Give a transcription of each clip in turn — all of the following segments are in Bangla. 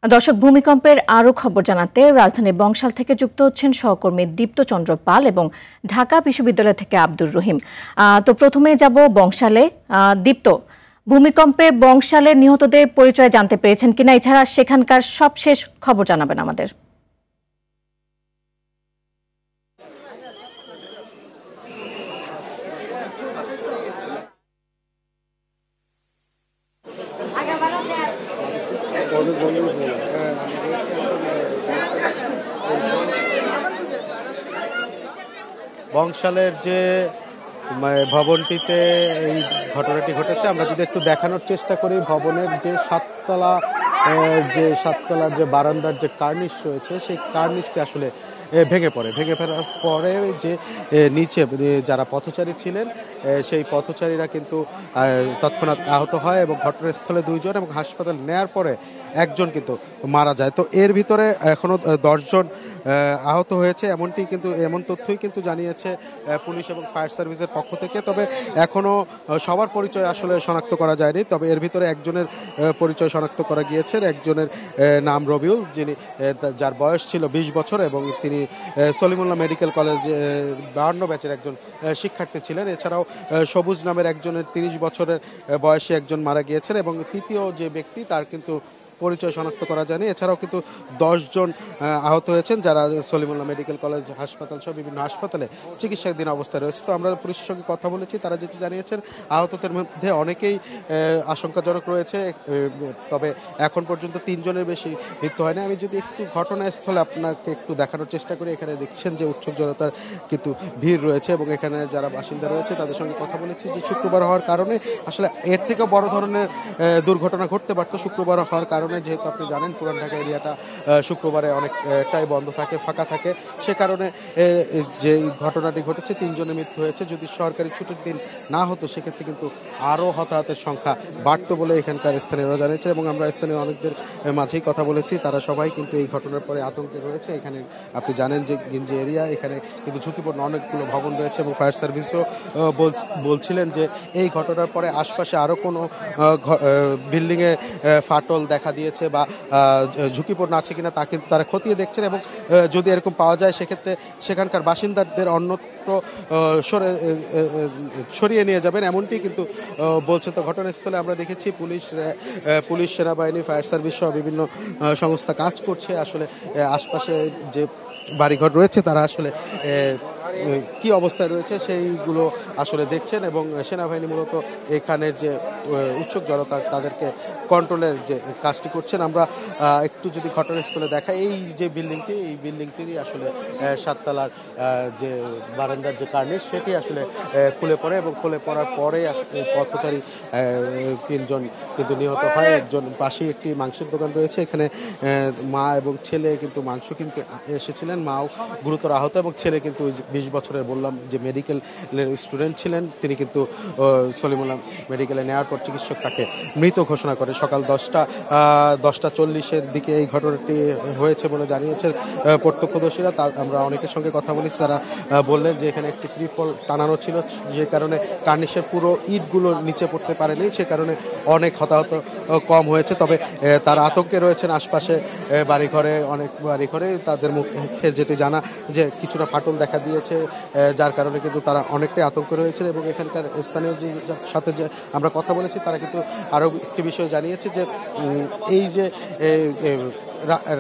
দর্শক, ভূমিকম্পের আরও খবর জানাতে রাজধানীর বংশাল থেকে যুক্ত হচ্ছেন সহকর্মী দীপ্ত চন্দ্র পাল এবং ঢাকা বিশ্ববিদ্যালয় থেকে আব্দুর রহিম। তো প্রথমে যাব বংশালে। দীপ্ত, ভূমিকম্পে বংশালের নিহতদের পরিচয় জানতে পেরেছেন কিনা, এছাড়া সেখানকার সবশেষ খবর জানাবেন আমাদের। বংশালের যে ভবনটিতে এই ঘটনাটি ঘটেছে, আমরা যদি একটু দেখানোর চেষ্টা করি, ভবনের যে সাততলার যে বারান্দার যে কার্নিশ রয়েছে, সেই কার্নিশটি আসলে ভেঙে ফেলার পরে যে নিচে যারা পথচারী ছিলেন সেই পথচারীরা কিন্তু তৎক্ষণাৎ আহত হয় এবং ঘটনাস্থলে 2 জন এবং হাসপাতাল নেয়ার পরে 1 জন কিন্তু মারা যায়। তো এর ভিতরে এখনো 10 জন আহত হয়েছে, এমন তথ্যই কিন্তু জানিয়েছে পুলিশ এবং ফায়ার সার্ভিসের পক্ষ থেকে। তবে এখনো সবার পরিচয় আসলে শনাক্ত করা যায়নি। তবে এর ভিতরে একজনের পরিচয় শনাক্ত করা গিয়েছে। একজনের নাম রবিউল, যার বয়স ছিল 20 বছর এবং তিনি সলিমুল্লাহ মেডিকেল কলেজ 52 ব্যাচের একজন শিক্ষার্থী ছিলেন। এছাড়াও সবুজ নামের একজনের 30 বছরের বয়সী একজন মারা গিয়েছেন এবং তৃতীয় যে ব্যক্তি তার কিন্তু পরিচয় শনাক্ত করা যায়নি। এছাড়াও কিন্তু 10 জন আহত হয়েছেন, যারা সলিমুল্লাহ মেডিকেল কলেজ হাসপাতাল সহ বিভিন্ন হাসপাতালে চিকিৎসাধীন অবস্থায় রয়েছে। তো আমরা পুলিশের সঙ্গে কথা বলেছি, তারা যেটি জানিয়েছেন আহতদের মধ্যে অনেকেই আশঙ্কাজনক রয়েছে। তবে এখন পর্যন্ত 3 জনের বেশি মৃত্যু হয়নি। আমি যদি একটু ঘটনাস্থলে আপনাকে একটু দেখানোর চেষ্টা করি, এখানে দেখছেন যে উৎসুক জনতার কিন্তু ভিড় রয়েছে এবং এখানে যারা বাসিন্দা রয়েছে তাদের সঙ্গে কথা বলেছি যে শুক্রবার হওয়ার কারণে আসলে এর থেকে বড় ধরনের দুর্ঘটনা ঘটতে পারতো। শুক্রবার হওয়ার কারণে, যেহেতু আপনি জানেন পুরান ঢাকা এরিয়াটা শুক্রবারে অনেকটাই বন্ধ থাকে, ফাঁকা থাকে, সে কারণে যে ঘটনাটি ঘটেছে 3 জনের মৃত্যু হয়েছে। যদি সরকারি ছুটির দিন না হতো সেক্ষেত্রে কিন্তু আরও হতাহতের সংখ্যা বাড়তো বলে এখানকার স্থানীয়রা জানিয়েছে এবং আমরা স্থানীয় অনেকদের মাঝেই কথা বলেছি। তারা সবাই কিন্তু এই ঘটনার পরে আতঙ্কে রয়েছে। এখানে আপনি জানেন যে গিঞ্জি এরিয়া, এখানে কিন্তু ঝুঁকিপূর্ণ অনেকগুলো ভবন রয়েছে এবং ফায়ার সার্ভিসও বলছিলেন যে এই ঘটনার পরে আশপাশে আরও কোনো বিল্ডিংয়ে ফাটল দেখা দিয়েছে বা ঝুঁকিপূর্ণ আছে কিনা তা কিন্তু তারা খতিয়ে দেখছেন এবং যদি এরকম পাওয়া যায় সেক্ষেত্রে সেখানকার বাসিন্দাদের অন্যত্র সরিয়ে নিয়ে যাবেন, এমনটি কিন্তু বলছে। তো ঘটনাস্থলে আমরা দেখেছি পুলিশ, সেনাবাহিনী, ফায়ার সার্ভিস সহ বিভিন্ন সংস্থা কাজ করছে। আসলে আশপাশে যে বাড়িঘর রয়েছে তারা আসলে কি অবস্থায় রয়েছে সেইগুলো আসলে দেখছেন এবং সেনাবাহিনী মূলত এখানের যে উৎসুক জনতা তাদেরকে কন্ট্রোলের যে কাজটি করছেন। আমরা একটু যদি ঘটনাস্থলে দেখা, এই যে বিল্ডিংটিরই আসলে 7 তলার যে বারান্দার যে কার্নিশ সেটি আসলে খুলে পড়ে এবং খুলে পড়ার পরে পথচারী 3 জন কিন্তু নিহত হয়। একজন পাশেই একটি মাংসের দোকান রয়েছে, এখানে মা এবং ছেলে কিন্তু মাংস কিনতে এসেছিলেন। মাও গুরুতর আহত এবং ছেলে কিন্তু 20 বছরের, বললাম যে মেডিকেলের স্টুডেন্ট ছিলেন, তিনি কিন্তু সলিমুল্লাহ মেডিকেলে নেওয়ার পর চিকিৎসক তাকে মৃত ঘোষণা করে। সকাল 10:40-এর দিকে এই ঘটনাটি হয়েছে বলে জানিয়েছেন প্রত্যক্ষদর্শীরা। আমরা অনেকের সঙ্গে কথা বলেছি, তারা বললেন যে এখানে একটি ত্রিপল টানানো ছিল, যে কারণে কার্নিশের পুরো ইটগুলো নিচে পড়তে পারেনি, সে কারণে অনেক হতাহত কম হয়েছে। তবে তারা আতঙ্কে রয়েছেন। আশপাশে অনেক বাড়িঘরে তাদের মুখে যেটি জানা যে কিছুটা ফাটল দেখা দিয়েছে, যার কারণে কিন্তু তারা অনেকটাই আতঙ্কে রয়েছে এবং এখানকার স্থানীয় সাথে যে আমরা কথা বলেছি তারা কিন্তু আরও একটি বিষয় জানিয়েছে যে এই যে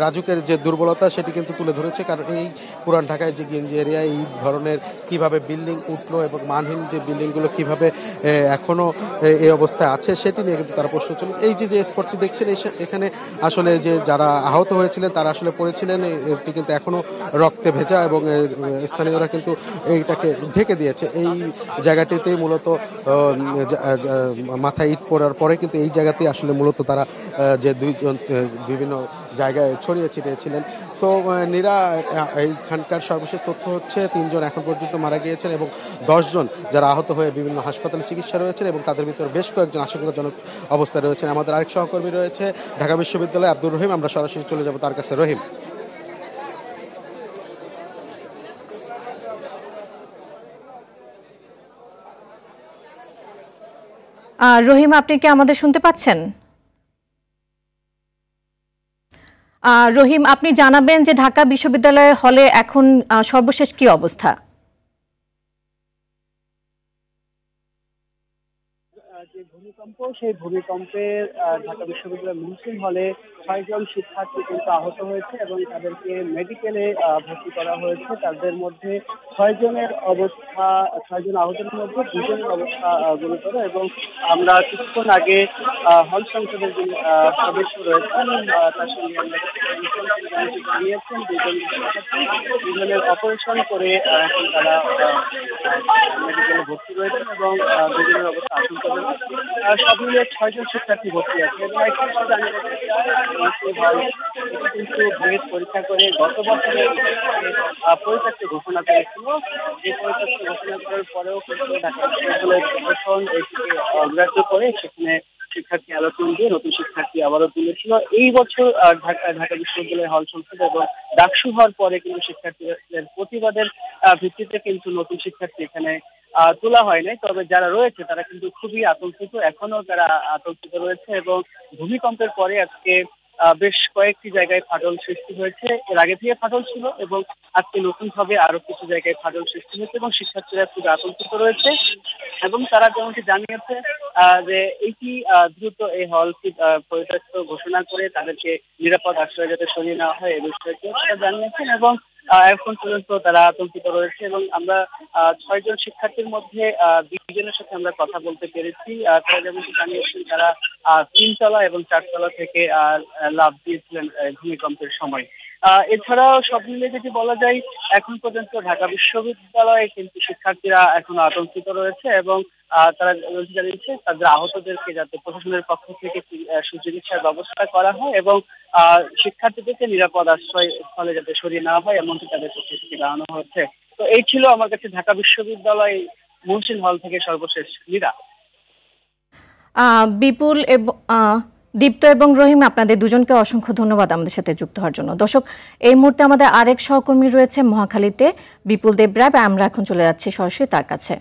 রাজুকের যে দুর্বলতা সেটি কিন্তু তুলে ধরেছে। কারণ এই পুরান ঢাকায় যে গিঞ্জি এরিয়া, এই ধরনের কিভাবে বিল্ডিং উঠলো এবং মানহীন যে বিল্ডিংগুলো কিভাবে এখনও এই অবস্থায় আছে সেটি নিয়ে কিন্তু তারা প্রশ্ন চলেছে। এই যে স্পটটি দেখছেন, এখানে আসলে যে যারা আহত হয়েছিলেন তারা আসলে পড়েছিলেন, এটি কিন্তু এখনও রক্তে ভেজা এবং স্থানীয়রা কিন্তু এইটাকে ঢেকে দিয়েছে। এই জায়গাটিতেই মূলত মাথায় ইট পড়ার পরে কিন্তু এই জায়গাতেই আসলে মূলত তারা যে 2 জন বিভিন্ন জায়গায় ছড়িয়ে ছিটিয়েছিলেন। তো এইখানকার সর্বশেষ তথ্য হচ্ছে 3 জন এখন পর্যন্ত মারা গিয়েছেন এবং 10 জন যারা আহত হয়ে বিভিন্ন হাসপাতালে চিকিৎসা রয়েছেন এবং তাদের ভিতরে বেশ কয়েকজন আশঙ্কাজনক অবস্থায় রয়েছেন। আমাদের আরেক সহকর্মী রয়েছে ঢাকা বিশ্ববিদ্যালয়ে আব্দুর রহিম, আমরা সরাসরি চলে যাব তার কাছে। রহিম। রহিম, আপনি কি আমাদের শুনতে পাচ্ছেন? রহিম, আপনি জানাবেন যে ঢাকা বিশ্ববিদ্যালয়ের হলে এখন সর্বশেষ কি অবস্থা? যে ভূমিকম্প, সেই ভূমিকম্পের ঢাকা বিশ্ববিদ্যালয়ের মুহসিন হলে 6 জন শিক্ষার্থী কিন্তু আহত হয়েছে এবং তাদেরকে মেডিকেলে ভর্তি করা হয়েছে। তাদের মধ্যে 6 জনের অবস্থা, 6 জন আহতের মধ্যে 2 জনের অবস্থা গুরুতর। এবং আমরা কিছুক্ষণ আগে হল সংসদের যিনি সদস্য রয়েছেন তার সঙ্গে আমরা জানিয়েছেন 2জনের অপারেশন করে এখন তারা মেডিকেলে ভর্তি রয়েছেন এবং 2জনের অবস্থা আশঙ্কাজনক। সব মিলিয়ে 6 জন শিক্ষার্থী ভর্তি আছে এবং একটা বিষয় জানিয়ে কিন্তু গ্রেড পরীক্ষা করে গত বছরে পরিত্যক্ত ঘোষণা করেছিল। এই পরিত্যক্ত ঘোষণা করার পরেও কিন্তু ঢাকা বিশ্ববিদ্যালয়ের প্রশাসন এটিকে অগ্রাহ্য করে সেখানে শিক্ষার্থী আলোচনা দিয়ে নতুন শিক্ষার্থী আবারও তুলেছিল। এই বছর ঢাকা বিশ্ববিদ্যালয়ের হল সংসদ এবং ডাকসু হওয়ার পরে কিন্তু শিক্ষার্থীদের প্রতিবাদের ভিত্তিতে কিন্তু নতুন শিক্ষার্থী এখানে তোলা হয় নাই। তবে যারা রয়েছে তারা কিন্তু খুবই আতঙ্কিত, এখনো তারা আতঙ্কিত রয়েছে। এবং ভূমিকম্পের পরে আজকে বেশ কয়েকটি জায়গায় ফাটল সৃষ্টি হয়েছে। এর আগে থেকে ফাটল ছিল এবং আজকে নতুন ভাবে আরো কিছু জায়গায় ফাটল সৃষ্টি হয়েছে এবং শিক্ষার্থীরা খুব আতঙ্কিত রয়েছে। এবং তারা যেমনটি জানিয়েছে যে এইটি দ্রুত এই হলটি পরিত্যক্ত ঘোষণা করে তাদেরকে নিরাপদ আশ্রয় যাতে সরিয়ে নেওয়া হয় এই বিষয়টি তারা জানিয়েছেন। এবং এখন পর্যন্ত তারা আতঙ্কিত রয়েছে এবং আমরা 6 জন শিক্ষার্থীর মধ্যে 2জনের সাথে আমরা কথা বলতে পেরেছি। তারা যেমনটি জানিয়েছেন তারা 3 তলা এবং 4 তলা থেকে লাফ দিয়েছিলেন ভূমিকম্পের সময়। এছাড়াও সব মিলিয়ে যদি বলা যায় এখন পর্যন্ত ঢাকা বিশ্ববিদ্যালয়ে কিন্তু শিক্ষার্থীরা এখন আতঙ্কিত রয়েছে এবং তারা জানিয়েছে তাদের আহতদেরকে যাতে প্রশাসনের পক্ষ থেকে সুচিকিৎসার ব্যবস্থা করা হয় এবং শিক্ষার্থীদেরকে নিরাপদ আশ্রয় স্থলে যাতে সরিয়ে নেওয়া হয় এমনকি তাদের পক্ষে থেকে জানানো হচ্ছে। তো এই ছিল আমার কাছে ঢাকা বিশ্ববিদ্যালয় মুহসিন হল থেকে সর্বশেষ লীলা। বিপুল এবং দীপ্ত এবং রহিম, আপনাদের দুজনকে অসংখ্য ধন্যবাদ আমাদের সাথে যুক্ত হওয়ার জন্য। দর্শক, এই মুহূর্তে আমাদের আরেক সহকর্মী রয়েছে মহাখালীতে, বিপুল দেবরায়। আমরা এখন চলে যাচ্ছি সরাসরি তার কাছে।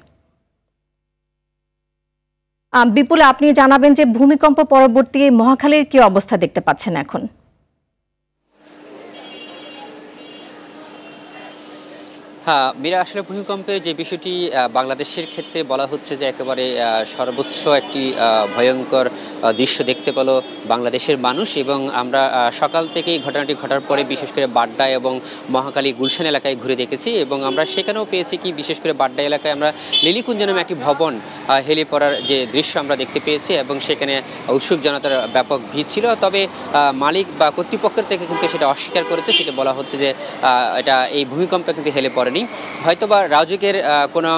বিপুল, আপনি জানাবেন যে ভূমিকম্প পরবর্তী মহাখালীর কি অবস্থা দেখতে পাচ্ছেন এখন? হ্যাঁ মীরা, আসলে ভূমিকম্পের যে বিষয়টি বাংলাদেশের ক্ষেত্রে বলা হচ্ছে যে একেবারে সর্বোচ্চ একটি ভয়ঙ্কর দৃশ্য দেখতে পেল বাংলাদেশের মানুষ। এবং আমরা সকাল থেকেই ঘটনাটি ঘটার পরে বিশেষ করে বাড্ডা এবং মহাখালী গুলশান এলাকায় ঘুরে দেখেছি এবং আমরা সেখানেও পেয়েছি কি বিশেষ করে বাড্ডা এলাকায় আমরা লিলিকুঞ্জ নামে একটি ভবন হেলে পড়ার যে দৃশ্য আমরা দেখতে পেয়েছি এবং সেখানে উৎসুক জনতার ব্যাপক ভিড় ছিল। তবে মালিক বা কর্তৃপক্ষের থেকে কিন্তু সেটা অস্বীকার করেছে। সেটা বলা হচ্ছে যে এটা এই ভূমিকম্পে কিন্তু হেলে পড়ে নি, হয়তোবা রাজুকের কোনো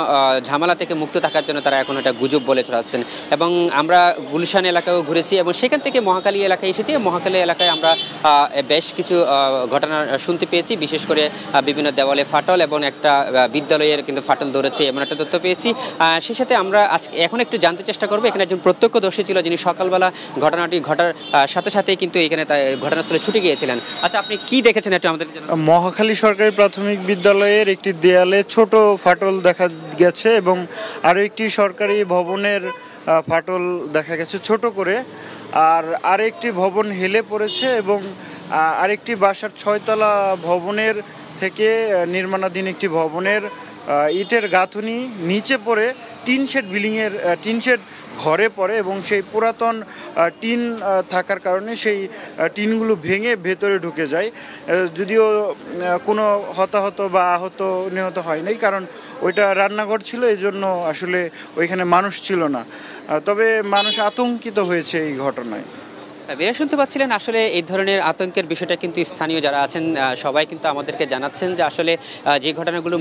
ঝামেলা থেকে মুক্ত থাকার জন্য তারা এখন এটা গুজব বলে চলাচ্ছেন। এবং আমরা গুলশান এলাকাও ঘুরেছি এবং সেখান থেকে মহাখালী এলাকায় এসেছি। মহাখালী এলাকায় আমরা বেশ কিছু ঘটনা শুনতে পেয়েছি, বিশেষ করে বিভিন্ন দেওয়ালে ফাটল এবং একটা বিদ্যালয়ের কিন্তু ফাটল ধরেছে এমন একটা তথ্য পেয়েছি। সেই সাথে আমরা আজকে এখন একটু জানতে চেষ্টা করবো, এখানে একজন প্রত্যক্ষদর্শী ছিল যিনি সকালবেলা ঘটনাটি ঘটার সাথে সাথেই কিন্তু এখানে ঘটনাস্থলে ছুটে গিয়েছিলেন। আচ্ছা, আপনি কি দেখেছেন একটু আমাদের? মহাখালী সরকারি প্রাথমিক বিদ্যালয়ের একটি দেয়ালে ছোট ফাটল দেখা গেছে এবং আরও একটি সরকারি ভবনের ফাটল দেখা গেছে ছোট করে। আর আরেকটি ভবন হেলে পড়েছে এবং আরেকটি বাসার 6তলা ভবনের থেকে নির্মাণাধীন একটি ভবনের ইটের গাঁথুনি নিচে পড়ে টিন শেড ঘরে পড়ে এবং সেই পুরাতন টিন থাকার কারণে সেই টিনগুলো ভেঙে ভেতরে ঢুকে যায়। যদিও কোনো হতাহত বা আহত নিহত হয় নাই, কারণ ওইটা রান্নাঘর ছিল, এই জন্য আসলে ওইখানে মানুষ ছিল না। তবে মানুষ আতঙ্কিত হয়েছে এই ঘটনায়। বেরা শুনতে পাচ্ছিলেন, আসলে এই ধরনের আতঙ্কের বিষয়টা কিন্তু স্থানীয় যারা আছেন সবাই কিন্তু আমাদেরকে জানাচ্ছেন যে আসলে যে ঘটনাগুলো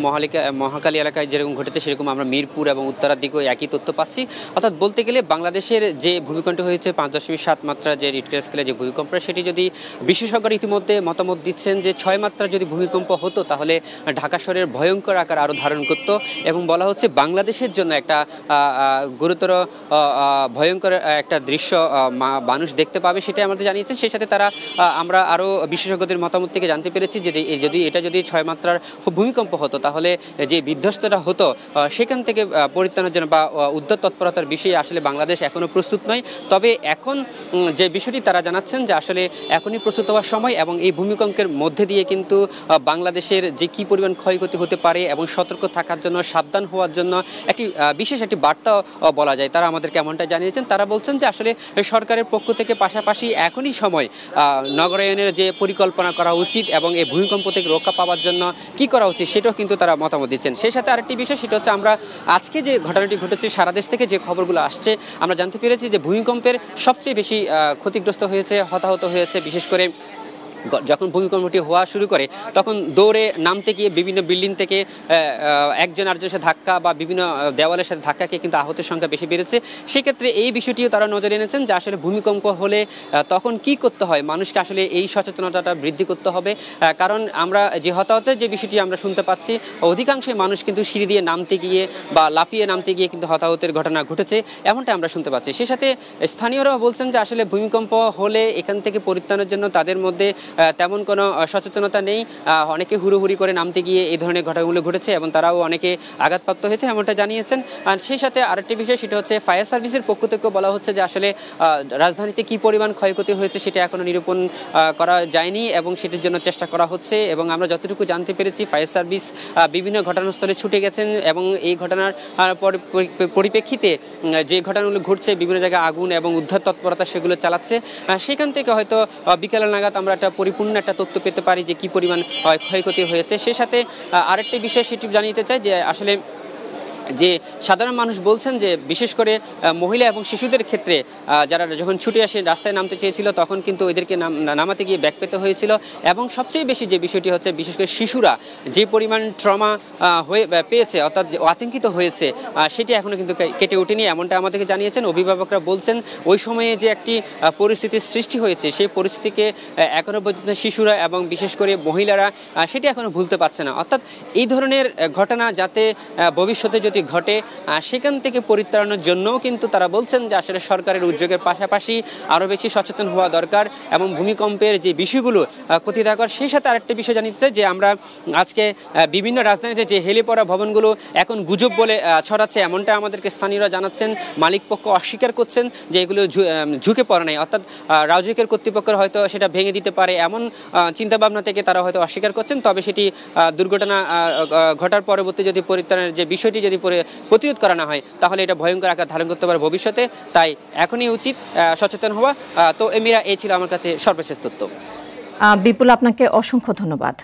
মহাখালী এলাকায় যেরকম ঘটেছে সেরকম আমরা মিরপুর এবং উত্তরার দিকেও একই তথ্য পাচ্ছি। অর্থাৎ বলতে গেলে বাংলাদেশের যে ভূমিকম্প হয়েছে 5.7 মাত্রা যে রিক্টার স্কেলে যে ভূমিকম্প, সেটি যদি বিশেষজ্ঞরা ইতিমধ্যে মতামত দিচ্ছেন যে 6 মাত্রা যদি ভূমিকম্প হতো তাহলে ঢাকা শহরের ভয়ঙ্কর আকার আরও ধারণ করত এবং বলা হচ্ছে বাংলাদেশের জন্য একটা গুরুতর ভয়ঙ্কর একটা দৃশ্য মানুষ দেখতে পাবে। পাবে সেটাই আমাদের জানিয়েছেন। সেই সাথে তারা আমরা আরও বিশেষজ্ঞদের মতামত থেকে জানতে পেরেছি যে যদি 6 মাত্রার ভূমিকম্প হতো তাহলে যে বিধ্বস্তটা হতো সেখান থেকে পরিত্রাণের জন্য বা উদ্ধার তৎপরতার বিষয়ে আসলে বাংলাদেশ এখনও প্রস্তুত নয়। তবে এখন যে বিষয়টি তারা জানাচ্ছেন যে আসলে এখনই প্রস্তুত হওয়ার সময় এবং এই ভূমিকম্পের মধ্যে দিয়ে কিন্তু বাংলাদেশের যে কী পরিমাণ ক্ষয়ক্ষতি হতে পারে এবং সতর্ক থাকার জন্য, সাবধান হওয়ার জন্য বিশেষ একটি বার্তা বলা যায়। তারা আমাদেরকে এমনটা জানিয়েছেন। তারা বলছেন যে আসলে সরকারের পক্ষ থেকে পাশাপাশি এখনই সময় নগরায়নের যে পরিকল্পনা করা উচিত এবং এই ভূমিকম্প থেকে রক্ষা পাওয়ার জন্য কি করা উচিত সেটাও কিন্তু তারা মতামত দিচ্ছেন। সেই সাথে আরেকটি বিষয়, সেটা হচ্ছে আমরা আজকে যে ঘটনাটি ঘটেছে সারা দেশ থেকে যে খবরগুলো আসছে আমরা জানতে পেরেছি যে ভূমিকম্পের সবচেয়ে বেশি ক্ষতিগ্রস্ত হয়েছে, হতাহত হয়েছে বিশেষ করে যখন ভূমিকম্পটি হওয়া শুরু করে তখন দৌড়ে নামতে গিয়ে বিভিন্ন বিল্ডিং থেকে একজন আরেকজনের সাথে ধাক্কা বা বিভিন্ন দেওয়ালের সাথে ধাক্কাকে কিন্তু আহতের সংখ্যা বেশি বেড়েছে। সেক্ষেত্রে এই বিষয়টিও তারা নজরে এনেছেন যে আসলে ভূমিকম্প হলে তখন কি করতে হয়, মানুষকে আসলে এই সচেতনতাটা বৃদ্ধি করতে হবে। কারণ আমরা যে হতাহতের যে বিষয়টি আমরা শুনতে পাচ্ছি, অধিকাংশই মানুষ কিন্তু সিঁড়ি দিয়ে নামতে গিয়ে বা লাফিয়ে নামতে গিয়ে কিন্তু হতাহতের ঘটনা ঘটেছে, এমনটা আমরা শুনতে পাচ্ছি। সেই সাথে স্থানীয়রাও বলছেন যে আসলে ভূমিকম্প হলে এখান থেকে পরিত্রাণের জন্য তাদের মধ্যে তেমন কোনো সচেতনতা নেই। অনেকে হুড়োহুড়ি করে নামতে গিয়ে এই ধরনের ঘটনাগুলো ঘটেছে এবং তারাও অনেকে আঘাতপ্রাপ্ত হয়েছে, এমনটা জানিয়েছেন। আর সেই সাথে আরেকটি বিষয়, সেটা হচ্ছে ফায়ার সার্ভিসের পক্ষ থেকে বলা হচ্ছে যে আসলে রাজধানীতে কি পরিমাণ ক্ষয়ক্ষতি হয়েছে সেটা এখনও নিরূপণ করা যায়নি এবং সেটির জন্য চেষ্টা করা হচ্ছে। এবং আমরা যতটুকু জানতে পেরেছি ফায়ার সার্ভিস বিভিন্ন ঘটনাস্থলে ছুটে গেছেন এবং এই ঘটনার পরিপ্রেক্ষিতে যে ঘটনাগুলো ঘটছে, বিভিন্ন জায়গায় আগুন এবং উদ্ধার তৎপরতা সেগুলো চালাচ্ছে। সেখান থেকে হয়তো বিকেল নাগাদ আমরা একটা পরিপূর্ণ একটা তথ্য পেতে পারি যে কি পরিমাণ ক্ষয়ক্ষতি হয়েছে। সেই সাথে আরেকটি বিষয় সেটি জানিয়ে চাই যে আসলে যে সাধারণ মানুষ বলছেন যে বিশেষ করে মহিলা এবং শিশুদের ক্ষেত্রে যারা যখন ছুটে আসে রাস্তায় নামতে চেয়েছিল তখন কিন্তু ওদেরকে নামাতে গিয়ে ব্যাক পেতে হয়েছিল। এবং সবচেয়ে বেশি যে বিষয়টি হচ্ছে বিশেষ করে শিশুরা যে পরিমাণ ট্রমা পেয়েছে অর্থাৎ আতঙ্কিত হয়েছে সেটি এখনও কিন্তু কেটে ওঠেনি, এমনটা আমাদেরকে জানিয়েছেন। অভিভাবকরা বলছেন ওই সময়ে যে একটি পরিস্থিতির সৃষ্টি হয়েছে সেই পরিস্থিতিকে এখনও পর্যন্ত শিশুরা এবং বিশেষ করে মহিলারা সেটি এখনও ভুলতে পারছে না। অর্থাৎ এই ধরনের ঘটনা যাতে ভবিষ্যতে যদি ঘটে সেখান থেকে পরিত্রাণের জন্যও কিন্তু তারা বলছেন যে আসলে সরকারের উদ্যোগের পাশাপাশি আরও বেশি সচেতন হওয়া দরকার এবং ভূমিকম্পের যে বিষয়গুলো ক্ষতিকর। সেই সাথে আরেকটা বিষয় জানিয়ে যে আমরা আজকে বিভিন্ন রাজধানীতে যে হেলে পড়া ভবনগুলো এখন গুজব বলে ছড়াচ্ছে, এমনটা আমাদেরকে স্থানীয়রা জানাচ্ছেন। মালিক পক্ষ অস্বীকার করছেন যে এগুলো ঝুঁকে পড়ে নাই, অর্থাৎ রাজুকের কর্তৃপক্ষের হয়তো সেটা ভেঙে দিতে পারে এমন চিন্তাভাবনা থেকে তারা হয়তো অস্বীকার করছেন। তবে সেটি দুর্ঘটনা ঘটার পরবর্তী যদি পরিত্রাণের যে বিষয়টি যদি প্রতিরোধ করা না হয় তাহলে এটা ভয়ঙ্কর আকার ধারণ করতে পারে ভবিষ্যতে। তাই এখনই উচিত সচেতন হওয়া। তো এমিরা এই ছিল আমার কাছে সর্বশেষ তথ্য। বিপুল, আপনাকে অসংখ্য ধন্যবাদ।